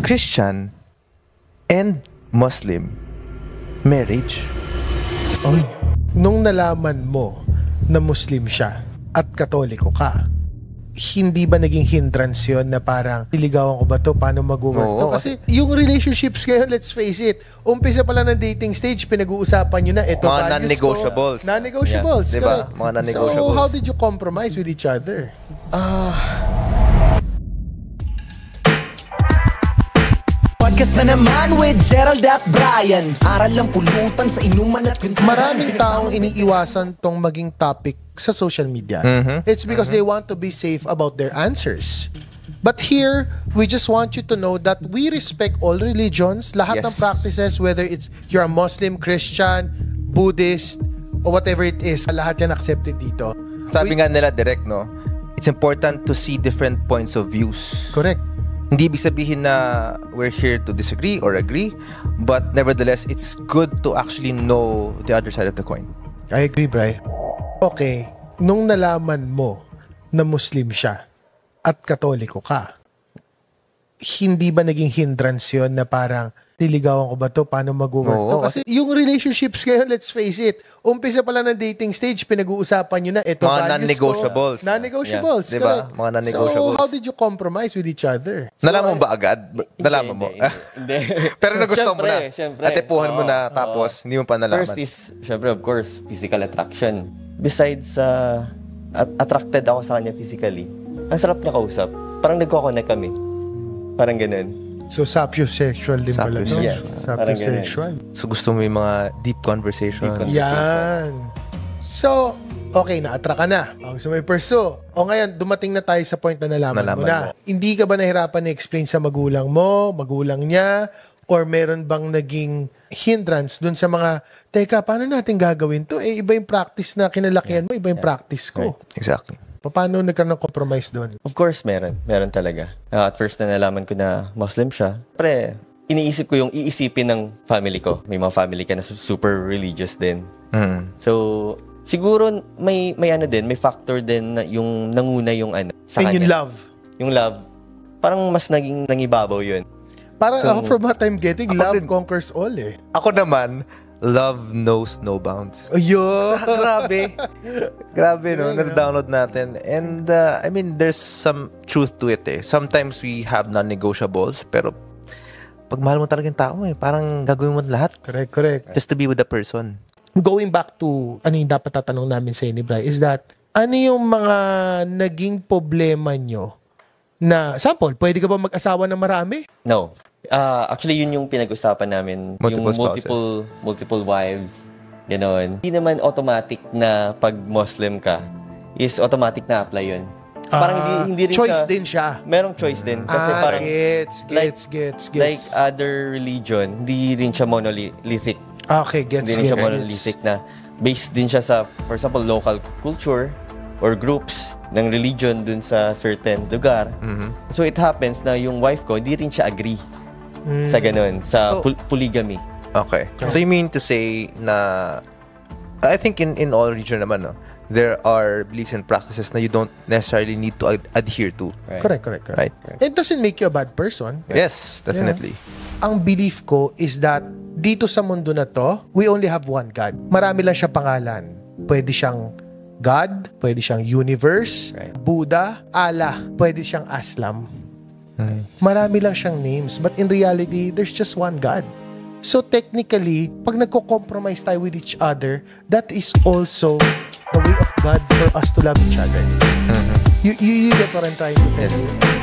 Christian and Muslim marriage. Oh, nung nalaman mo na Muslim siya at Katoliko ka, hindi ba naging hindrance yun na parang niligawan ko ba to? Paano mag-work to? Kasi yung relationships ngayon, let's face it, umpisa pala ng dating stage, pinag-uusapan nyo na ito mga non-negotiables. Non-negotiables, yeah. Diba? Mga non-negotiables. So, how did you compromise with each other? Podcast na naman with Gerald at Brian. Aral lang pulutan sa inuman at kwentuhan. Maraming taong iniiwasan tong maging topic sa social media. It's because they want to be safe about their answers. But here, we just want you to know that we respect all religions, lahat ng practices, whether it's you're a Muslim, Christian, Buddhist, or whatever it is, lahat yan accepted dito. Sabi nga nila direct, no? It's important to see different points of views. Correct. Hindi ibig sabihin na we're here to disagree or agree, but nevertheless, it's good to actually know the other side of the coin. I agree, Bri. Okay, nung nalaman mo na Muslim siya at Katoliko ka, hindi ba naging hindrance yun na parang niligawan ko ba to? Paano mag-work to? Kasi yung relationships ngayon, let's face it, umpisa pala ng dating stage, pinag-uusapan nyo na ito mga non-negotiables. Non-negotiables, yeah. Diba? Mga non-negotiables. So, how did you compromise with each other? Nalaman mo ba agad? Nalaman mo? Hindi. Pero nagustuhan mo na. Syempre. Natepuhan mo na tapos hindi mo pa nalaman. First is, syempre, of course, physical attraction. Besides, attracted ako sa kanya physically. Ang sarap niya kausap. Parang nagko-connect kami. Parang ganun. So, sapiosexual din pala to. Yeah, sapiosexual. So, gusto mo yung mga deep conversation. Yan. So, okay, na-attract ka na. So, may pursue. O ngayon, dumating na tayo sa point na nalaman mo na. Hindi ka ba nahirapan na-explain sa magulang mo, magulang niya, or meron bang naging hindrance dun sa mga, teka, paano natin gagawin to? Eh, iba yung practice na kinalakihan mo, iba yung practice ko. Right. Exactly. Paano nagkaroon ng compromise doon? Of course, meron. Meron talaga. At first na nalaman ko na Muslim siya, iniisip ko yung iisipin ng family ko. May mga family ka na super religious din. So, siguro may ano din, may factor din na yung nanguna yung ano sa kanya. Yung love. Yung love. Parang mas naging nangibabaw yun. Parang ako, from what I'm getting, love conquers all eh. Ako naman, love knows no bounds. Ayun! Grabe, no? Nata-download natin. And, I mean, there's some truth to it, eh. Sometimes we have non-negotiables, pero pag mahal mo talaga yung tao, eh, parang gagawin mo lahat. Correct. Just to be with the person. Going back to, ano yung dapat tatanong namin sa inyo, Bri, is that, ano yung mga naging problema nyo na, sample, pwede ka ba mag-asawa ng marami? No. Actually, yun yung pinag-usapan namin. Multiple wives. Ganon. Hindi naman automatic na pag Muslim ka, is automatic na apply yun. Parang hindi rin choice din siya. Merong choice din. Kasi parang, gets. Like other religion, hindi rin siya monolithic. Okay, gets. Hindi rin siya monolithic na based din siya sa, for example, local culture or groups ng religion dun sa certain lugar. So it happens na yung wife ko, hindi rin siya agree sa ganun, sa polygamy. Okay. So you mean to say na, I think in all religion naman, no, there are beliefs and practices na you don't necessarily need to adhere to. Right. Correct. Right? It doesn't make you a bad person. Yes, definitely. Yeah. Ang belief ko is that dito sa mundo na to, we only have one God. Marami lang siya pangalan. Pwede siyang God, pwede siyang universe, Buddha, Allah, pwede siyang Aslam. Marami lang siyang names, but in reality, there's just one God. So technically, pag nagko-compromise tayo with each other, that is also the way of God for us to love each other. You get what I'm trying to tell you?